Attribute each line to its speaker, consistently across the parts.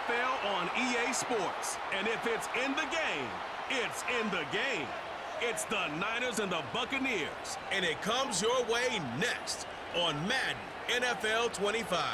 Speaker 1: NFL on EA Sports. And if it's in the game, it's in the game. It's the Niners and the Buccaneers. And it comes your way next on Madden NFL 25.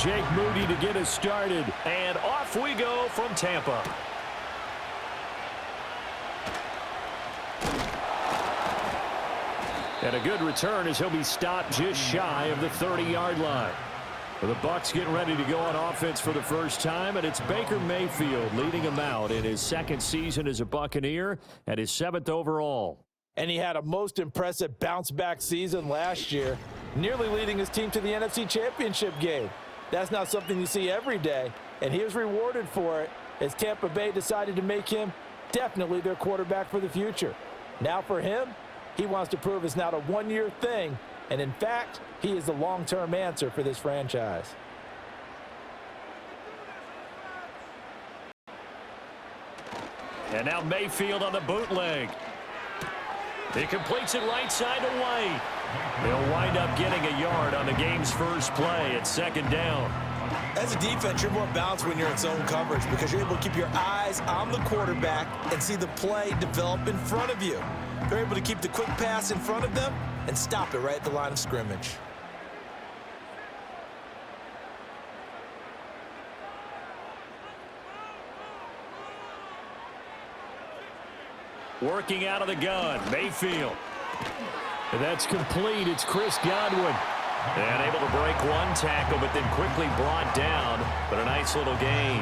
Speaker 2: Jake Moody to get us started. And off we go from Tampa. And a good return as he'll be stopped just shy of the 30-yard line. The Bucs getting ready to go on offense for the first time, and it's Baker Mayfield leading him out in his second season as a Buccaneer and his 7th overall.
Speaker 3: And he had a most impressive bounce-back season last year, nearly leading his team to the NFC Championship game. That's not something you see every day, and he was rewarded for it as Tampa Bay decided to make him definitely their quarterback for the future. Now for him, he wants to prove it's not a one-year thing, and in fact, he is the long-term answer for this franchise.
Speaker 2: And now Mayfield on the bootleg. He completes it right side to White. He'll wind up getting a yard on the game's first play at 2nd down.
Speaker 3: As a defense, you're more balanced when you're in zone coverage because you're able to keep your eyes on the quarterback and see the play develop in front of you. They're able to keep the quick pass in front of them and stop it right at the line of scrimmage.
Speaker 2: Working out of the gun, Mayfield. And that's complete. It's Chris Godwin. And able to break one tackle, but then quickly brought down. But a nice little gain.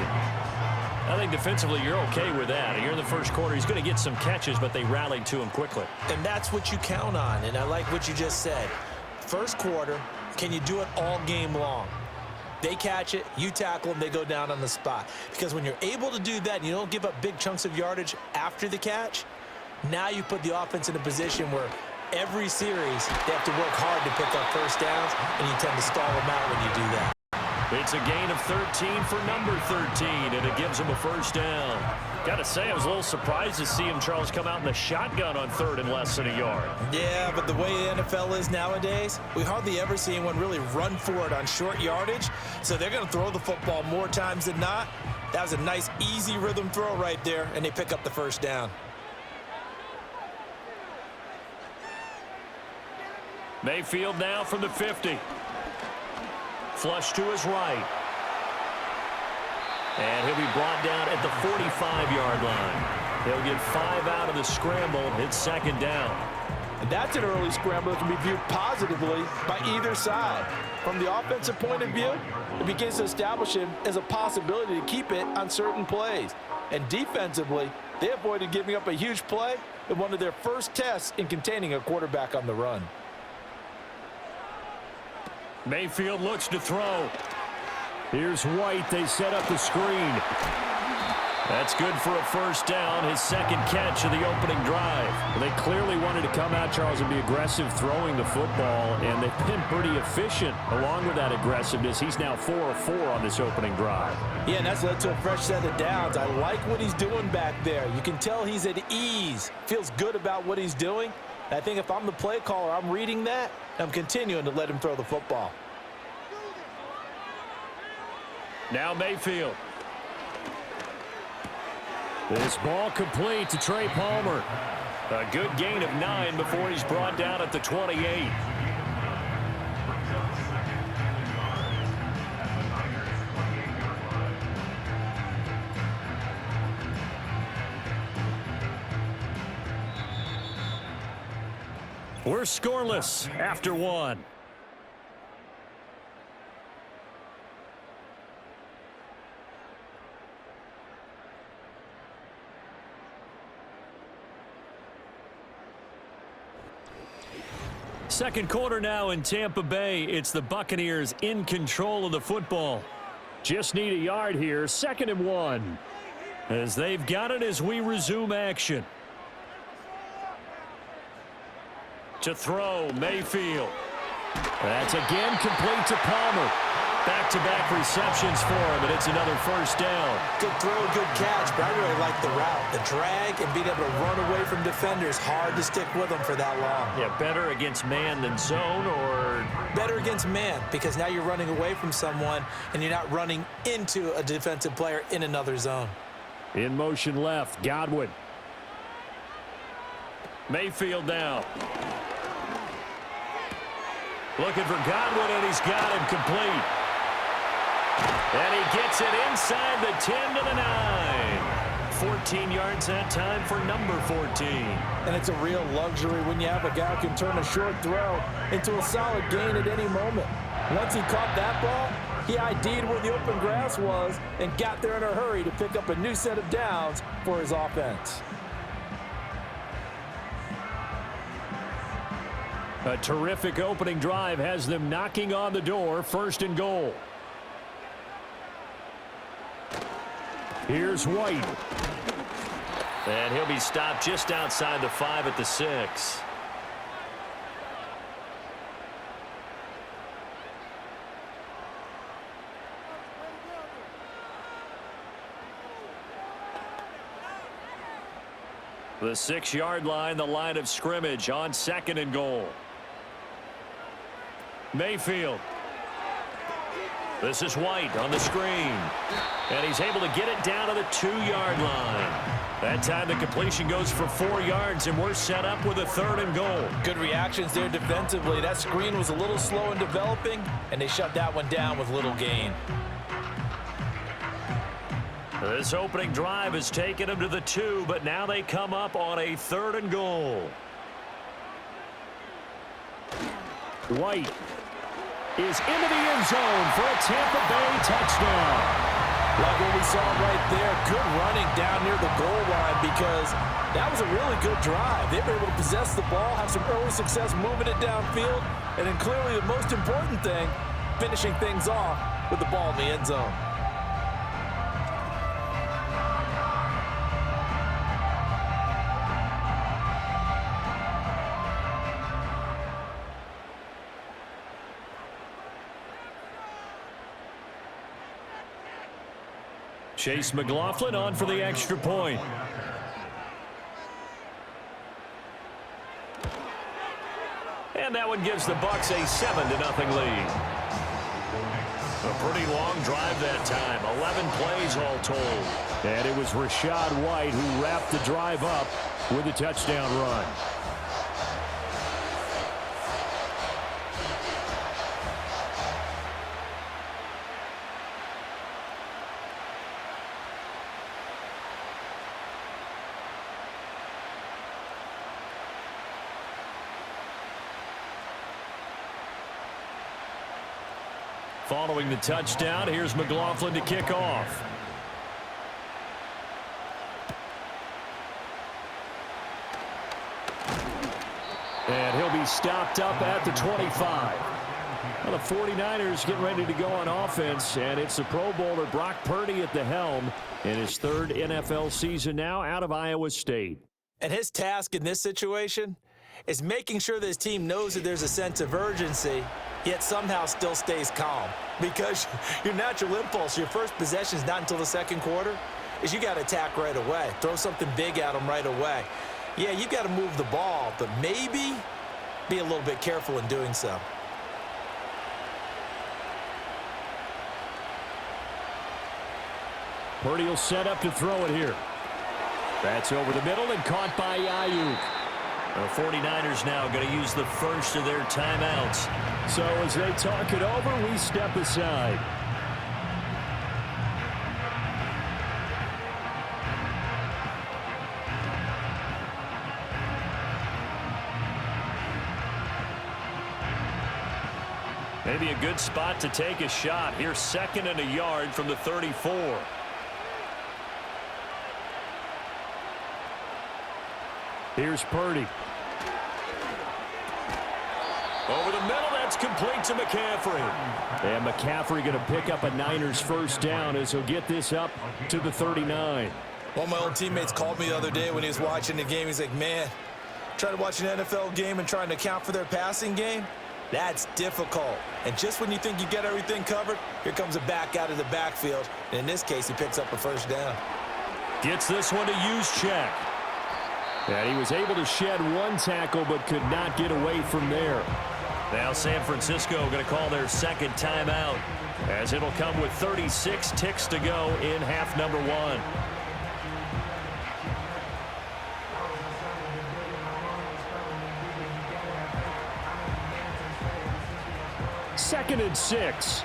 Speaker 2: I think defensively you're okay with that. Here in the first quarter, he's going to get some catches, but they rallied to him quickly.
Speaker 3: And that's what you count on, and I like what you just said. First quarter, can you do it all game long? They catch it, you tackle them, they go down on the spot. Because when you're able to do that and you don't give up big chunks of yardage after the catch, now you put the offense in a position where every series they have to work hard to pick up first downs, and you tend to stall them out when you do that.
Speaker 2: It's a gain of 13 for number 13, and it gives him a first down. Got to say, I was a little surprised to see him, Charles, come out in the shotgun on 3rd and less than a yard.
Speaker 3: Yeah, but the way the NFL is nowadays, we hardly ever see anyone really run for it on short yardage, so they're going to throw the football more times than not. That was a nice, easy rhythm throw right there, and they pick up the first down.
Speaker 2: Mayfield now from the 50. Flush to his right. And he'll be brought down at the 45-yard line. He'll get 5 out of the scramble. It's 2nd down.
Speaker 3: And that's an early scramble that can be viewed positively by either side. From the offensive point of view, it begins to establish him as a possibility to keep it on certain plays. And defensively, they avoided giving up a huge play in one of their first tests in containing a quarterback on the run.
Speaker 2: Mayfield looks to throw. Here's White. They set up the screen. That's good for a first down, his 2nd catch of the opening drive. They clearly wanted to come out, Charles, and be aggressive throwing the football, and they've been pretty efficient along with that aggressiveness. He's now 4 of 4 on this opening drive.
Speaker 3: Yeah, and that's led to a fresh set of downs. I like what he's doing back there. You can tell he's at ease, feels good about what he's doing. I think if I'm the play caller, I'm reading that, I'm continuing to let him throw the football.
Speaker 2: Now Mayfield. This ball complete to Trey Palmer. A good gain of 9 before he's brought down at the 28. We're scoreless after one. Second quarter now in Tampa Bay. It's the Buccaneers in control of the football. Just need a yard here. 2nd and 1. As they've got it as we resume action. To throw, Mayfield. That's again complete to Palmer. Back-to-back receptions for him, and it's another first down.
Speaker 3: Good throw, good catch, but I really like the route. The drag and being able to run away from defenders, hard to stick with them for that long.
Speaker 2: Yeah, better against man than zone, or?
Speaker 3: Better against man, because now you're running away from someone, and you're not running into a defensive player in another zone.
Speaker 2: In motion left, Godwin. Mayfield now. Looking for Godwin, and he's got him complete. And he gets it inside the 10 to the 9. 14 yards that time for number 14.
Speaker 3: And it's a real luxury when you have a guy who can turn a short throw into a solid gain at any moment. Once he caught that ball, he ID'd where the open grass was and got there in a hurry to pick up a new set of downs for his offense.
Speaker 2: A terrific opening drive has them knocking on the door. 1st and goal. Here's White. And he'll be stopped just outside the 5 at the 6. The 6-yard line, the line of scrimmage on 2nd and goal. Mayfield. This is White on the screen. And he's able to get it down to the 2-yard line. That time the completion goes for 4 yards, and we're set up with a 3rd and goal.
Speaker 3: Good reactions there defensively. That screen was a little slow in developing, and they shut that one down with little gain.
Speaker 2: This opening drive has taken them to the 2, but now they come up on a 3rd and goal. White is into the end zone for a Tampa Bay touchdown.
Speaker 3: Like what we saw right there, good running down near the goal line, because that was a really good drive. They were able to possess the ball, have some early success moving it downfield, and then clearly the most important thing, finishing things off with the ball in the end zone.
Speaker 2: Chase McLaughlin on for the extra point. And that one gives the Bucs a 7-0 lead. A pretty long drive that time. 11 plays all told. And it was Rachaad White who wrapped the drive up with a touchdown run. Following the touchdown, here's McLaughlin to kick off. And he'll be stopped up at the 25. Well, the 49ers getting ready to go on offense, and it's the Pro Bowler Brock Purdy at the helm in his 3rd NFL season now out of Iowa State.
Speaker 3: And his task in this situation is making sure that his team knows that there's a sense of urgency, yet somehow still stays calm. Because your natural impulse, your first possession is not until the 2nd quarter, is you got to attack right away. Throw something big at them right away. Yeah, you've got to move the ball, but maybe be a little bit careful in doing so.
Speaker 2: Purdy will set up to throw it here. That's over the middle and caught by Ayuk. The 49ers now going to use the first of their timeouts. So as they talk it over, we step aside. Maybe a good spot to take a shot. Here's 2nd and a yard from the 34. Here's Purdy. Over the middle, that's complete to McCaffrey. And McCaffrey going to pick up a Niners first down as he'll get this up to the 39.
Speaker 3: One of my old teammates called me the other day when he was watching the game. He's like, man, trying to watch an NFL game and trying to account for their passing game? That's difficult. And just when you think you get everything covered, here comes a back out of the backfield. And in this case, he picks up a first down.
Speaker 2: Gets this one to Juszczyk. And he was able to shed one tackle but could not get away from there. Now San Francisco going to call their second timeout as it'll come with 36 ticks to go in half number 1. Second and 6.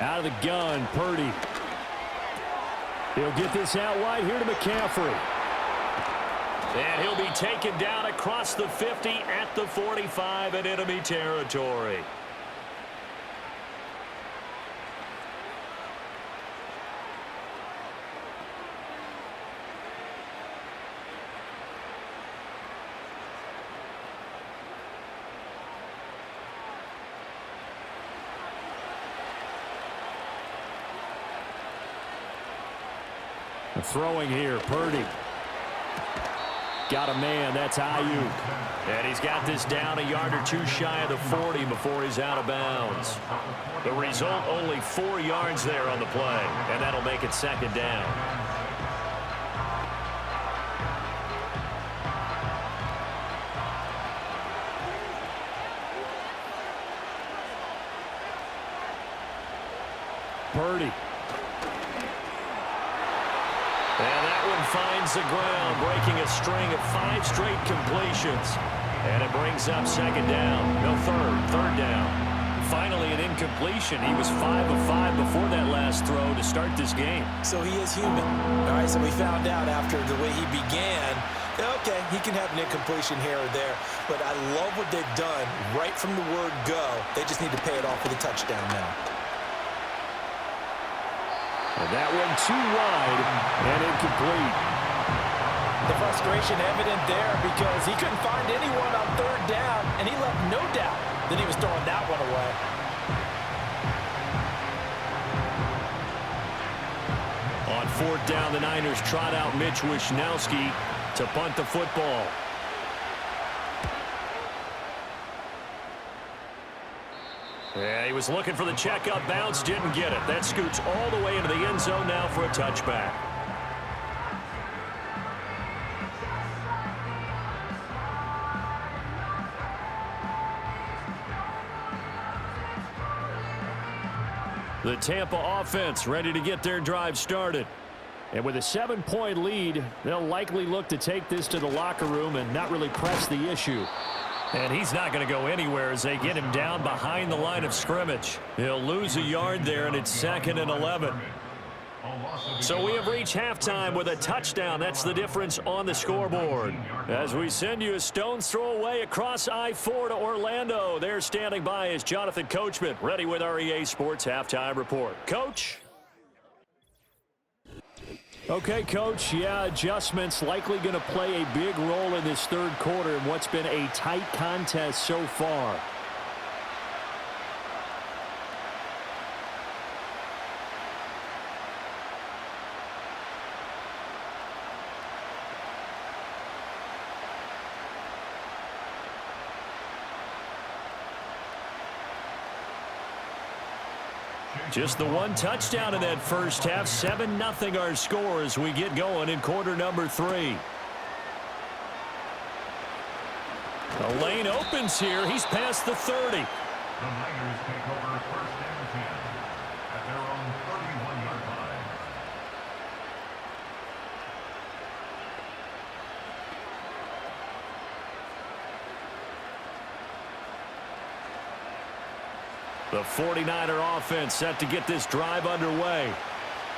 Speaker 2: Out of the gun, Purdy. He'll get this out wide here to McCaffrey. And he'll be taken down across the 50 at the 45 in enemy territory. Throwing here, Purdy. Got a man, that's Ayuk. And he's got this down a yard or two shy of the 40 before he's out of bounds. The result, only 4 yards there on the play, and that'll make it second down. Purdy. And that one finds the ground, breaking a string of 5 straight completions. And it brings up second down. No, third down. Finally an incompletion. He was 5 of 5 before that last throw to start this game.
Speaker 3: So he is human. All right, so we found out after the way he began, okay, he can have an incompletion here or there. But I love what they've done right from the word go. They just need to pay it off with a touchdown now.
Speaker 2: And that one too wide and incomplete.
Speaker 3: The frustration evident there because he couldn't find anyone on third down, and he left no doubt that he was throwing that one away.
Speaker 2: On fourth down, the Niners trot out Mitch Wishnowsky to punt the football. Yeah, he was looking for the checkup bounce, didn't get it. That scoots all the way into the end zone now for a touchback. The Tampa offense ready to get their drive started. And with a 7-point lead, they'll likely look to take this to the locker room and not really press the issue. And he's not going to go anywhere as they get him down behind the line of scrimmage. He'll lose a yard there, and it's 2nd and 11. So we have reached halftime with a touchdown. That's the difference on the scoreboard. As we send you a stone's throw away across I-4 to Orlando. There standing by is Jonathan Coachman, ready with our EA Sports Halftime Report. Coach? Okay, Coach, yeah, adjustments likely going to play a big role in this third quarter in what's been a tight contest so far. Just the one touchdown in that first half. 7-0 our score as we get going in quarter number 3. The lane opens here. He's past the 30.
Speaker 4: The Niners take over first and 10 at their own 31-yard line.
Speaker 2: The 49er offense set to get this drive underway.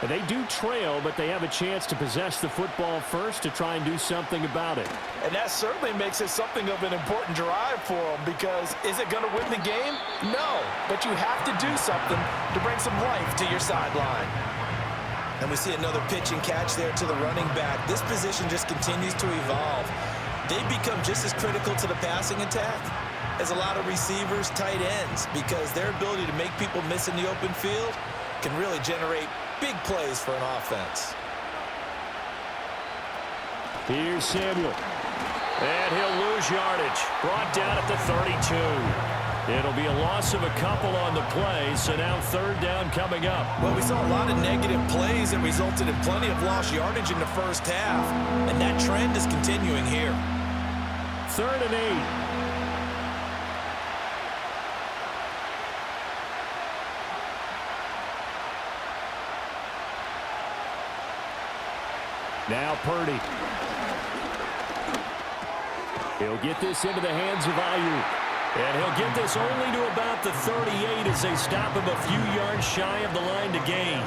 Speaker 2: And they do trail, but they have a chance to possess the football first to try and do something about it.
Speaker 3: And that certainly makes it something of an important drive for them, because is it going to win the game? No, but you have to do something to bring some life to your sideline.
Speaker 5: And we see another pitch and catch there to the running back. This position just continues to evolve. They become just as critical to the passing attack as a lot of receivers, tight ends, because their ability to make people miss in the open field can really generate big plays for an offense.
Speaker 2: Here's Samuel. And he'll lose yardage. Brought down at the 32. It'll be a loss of a couple on the play, so now third down coming up.
Speaker 3: Well, we saw a lot of negative plays that resulted in plenty of lost yardage in the first half, and that trend is continuing here.
Speaker 2: 3rd and 8. Now Purdy. He'll get this into the hands of Ayuk. And he'll get this only to about the 38 as they stop him a few yards shy of the line to gain.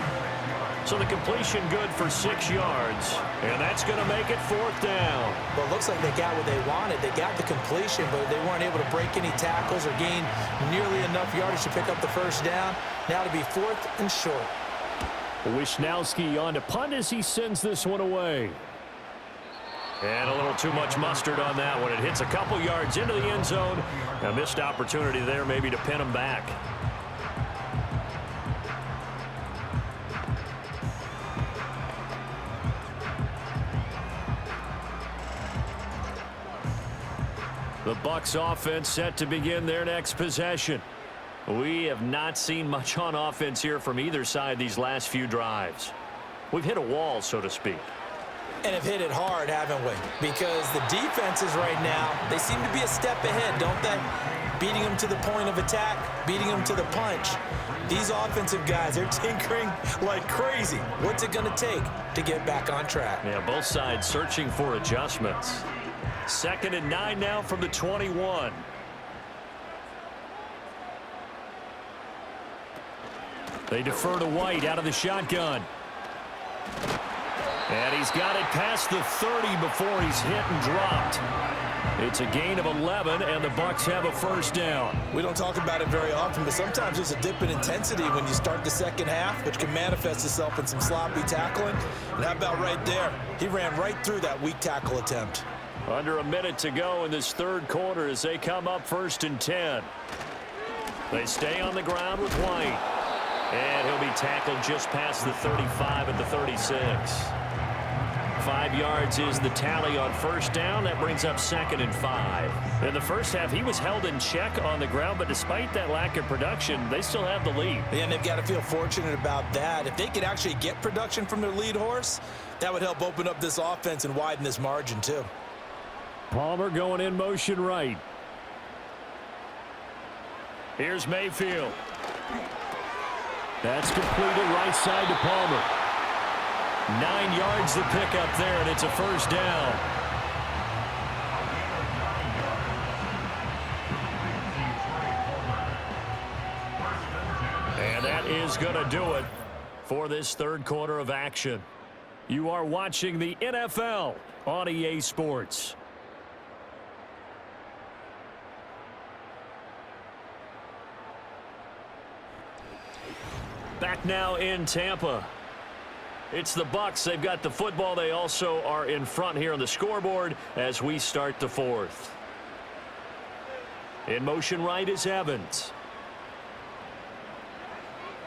Speaker 2: So the completion good for 6 yards. And that's going to make it 4th down.
Speaker 5: Well, it looks like they got what they wanted. They got the completion, but they weren't able to break any tackles or gain nearly enough yardage to pick up the first down. Now to be 4th and short.
Speaker 2: Wisnowski on to punt as he sends this one away. And a little too much mustard on that one. It hits a couple yards into the end zone. A missed opportunity there maybe to pin him back. The Bucs offense set to begin their next possession. We have not seen much on offense here from either side these last few drives. We've hit a wall, so to speak.
Speaker 5: And have hit it hard, haven't we? Because the defenses right now, they seem to be a step ahead, don't they? Beating them to the point of attack, beating them to the punch. These offensive guys, they're tinkering like crazy. What's it going to take to get back on track?
Speaker 2: Yeah, both sides searching for adjustments. 2nd and 9 now from the 21. They defer to White out of the shotgun. And he's got it past the 30 before he's hit and dropped. It's a gain of 11, and the Bucs have a first down.
Speaker 5: We don't talk about it very often, but sometimes there's a dip in intensity when you start the second half, which can manifest itself in some sloppy tackling. And how about right there? He ran right through that weak tackle attempt.
Speaker 2: Under a minute to go in this third quarter as they come up 1st and 10. They stay on the ground with White. And he'll be tackled just past the 35 at the 36. 5 yards is the tally on first down. That brings up 2nd and 5. In the first half, he was held in check on the ground, but despite that lack of production, they still have the lead.
Speaker 5: And they've got to feel fortunate about that. If they could actually get production from their lead horse, that would help open up this offense and widen this margin too.
Speaker 2: Palmer going in motion right. Here's Mayfield. That's completed right side to Palmer. 9 yards to pick up there, and it's a first down. And that is going to do it for this third quarter of action. You are watching the NFL on EA Sports. Back now in Tampa. It's the Bucs. They've got the football. They also are in front here on the scoreboard as we start the fourth. In motion right is Evans.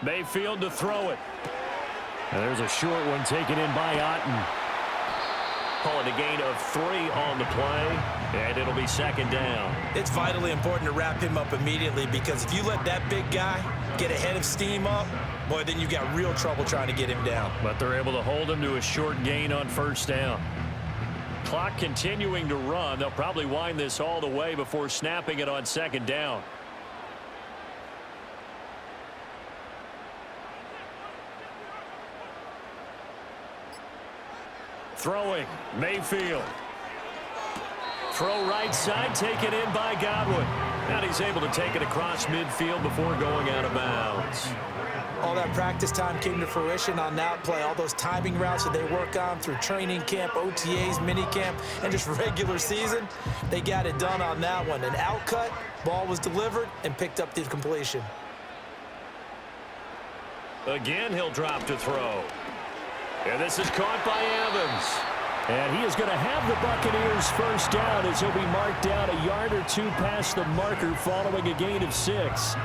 Speaker 2: Mayfield to throw it. And there's a short one taken in by Otten. Call it a gain of 3 on the play, and it'll be 2nd down.
Speaker 5: It's vitally important to wrap him up immediately, because if you let that big guy get ahead of steam up, boy, then you've got real trouble trying to get him down.
Speaker 2: But they're able to hold him to a short gain on first down. Clock continuing to run. They'll probably wind this all the way before snapping it on 2nd down. Throwing, Mayfield. Throw right side, taken in by Godwin. And he's able to take it across midfield before going out of bounds.
Speaker 5: All that practice time came to fruition on that play. All those timing routes that they work on through training camp, OTAs, mini camp, and just regular season, they got it done on that one. An outcut, ball was delivered, and picked up the completion.
Speaker 2: Again, he'll drop to throw. And this is caught by Evans. And he is going to have the Buccaneers first down as he'll be marked down a yard or two past the marker following a gain of 6.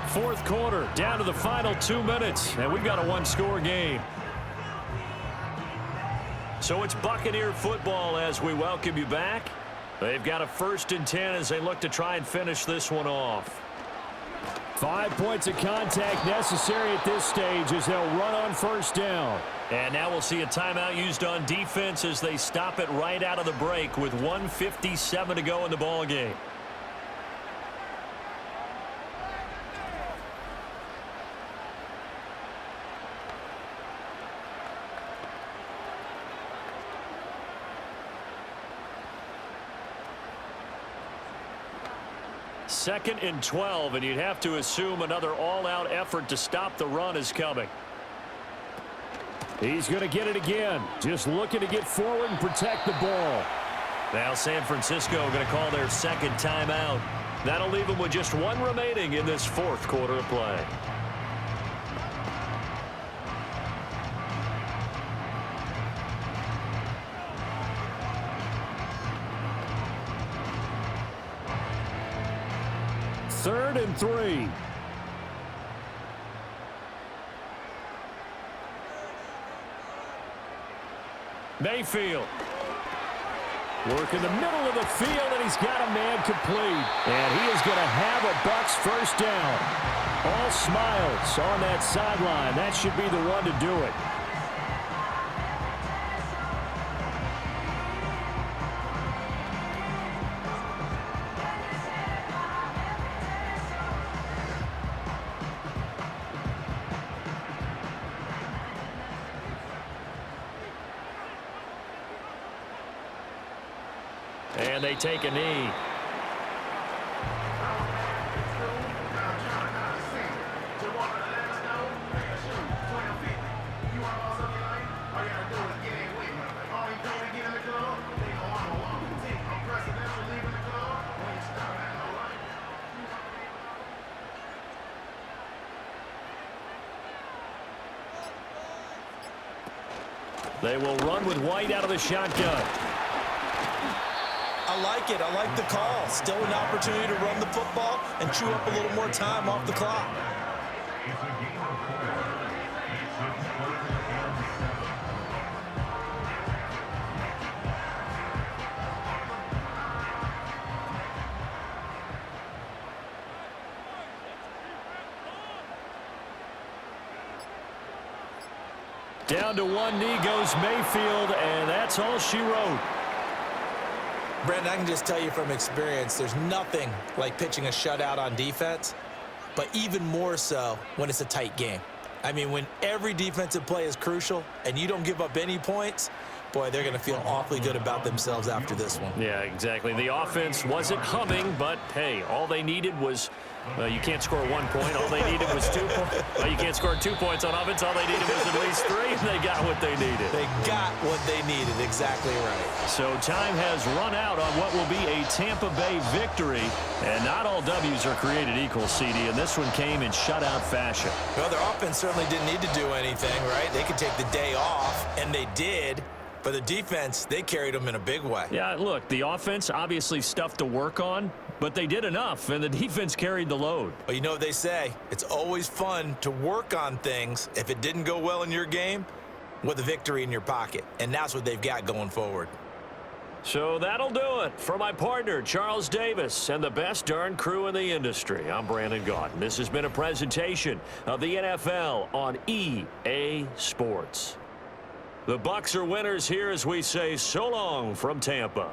Speaker 2: Fourth quarter, down to the final 2 minutes, and we've got a one-score game. So it's Buccaneer football as we welcome you back. They've got a 1st and 10 as they look to try and finish this one off. 5 points of contact necessary at this stage as they'll run on first down. And now we'll see a timeout used on defense as they stop it right out of the break with 1:57 to go in the ball game. Second and 12, and you'd have to assume another all-out effort to stop the run is coming. He's going to get it again. Just looking to get forward and protect the ball. Now San Francisco going to call their second timeout. That'll leave them with just one remaining in this fourth quarter of play. Third and 3. Mayfield. Work in the middle of the field, and he's got a man complete. And he is going to have a Bucs first down. All smiles on that sideline. That should be the one to do it. And they take a knee. They will run with White out of the shotgun.
Speaker 5: I like it. I like the call. Still an opportunity to run the football and chew up a little more time off the clock.
Speaker 4: It's a game of 4. It's 6 quarters and 7.
Speaker 2: Down to one knee goes Mayfield, and that's all she wrote.
Speaker 5: Brandon, I can just tell you from experience, there's nothing like pitching a shutout on defense, but even more so when it's a tight game. I mean, when every defensive play is crucial and you don't give up any points, boy, they're going to feel awfully good about themselves after this one.
Speaker 2: Yeah, exactly. The offense wasn't humming, but, hey, all they needed was you can't score 1 point. All they needed was 2 points. Well, you can't score 2 points on offense. All they needed was at least 3, and they got what they needed.
Speaker 5: They got what they needed. Exactly right.
Speaker 2: So time has run out on what will be a Tampa Bay victory, and not all W's are created equal, CD, and this one came in shutout fashion.
Speaker 5: Well, their offense certainly didn't need to do anything, right? They could take the day off, and they did. But the defense, they carried them in a big way.
Speaker 2: Yeah, look, the offense obviously stuff to work on, but they did enough, and the defense carried the load.
Speaker 5: Well, you know what they say. It's always fun to work on things if it didn't go well in your game with a victory in your pocket. And that's what they've got going forward.
Speaker 2: So that'll do it. For my partner, Charles Davis, and the best darn crew in the industry, I'm Brandon Gaudin. This has been a presentation of the NFL on EA Sports. The Bucs are winners here as we say so long from Tampa.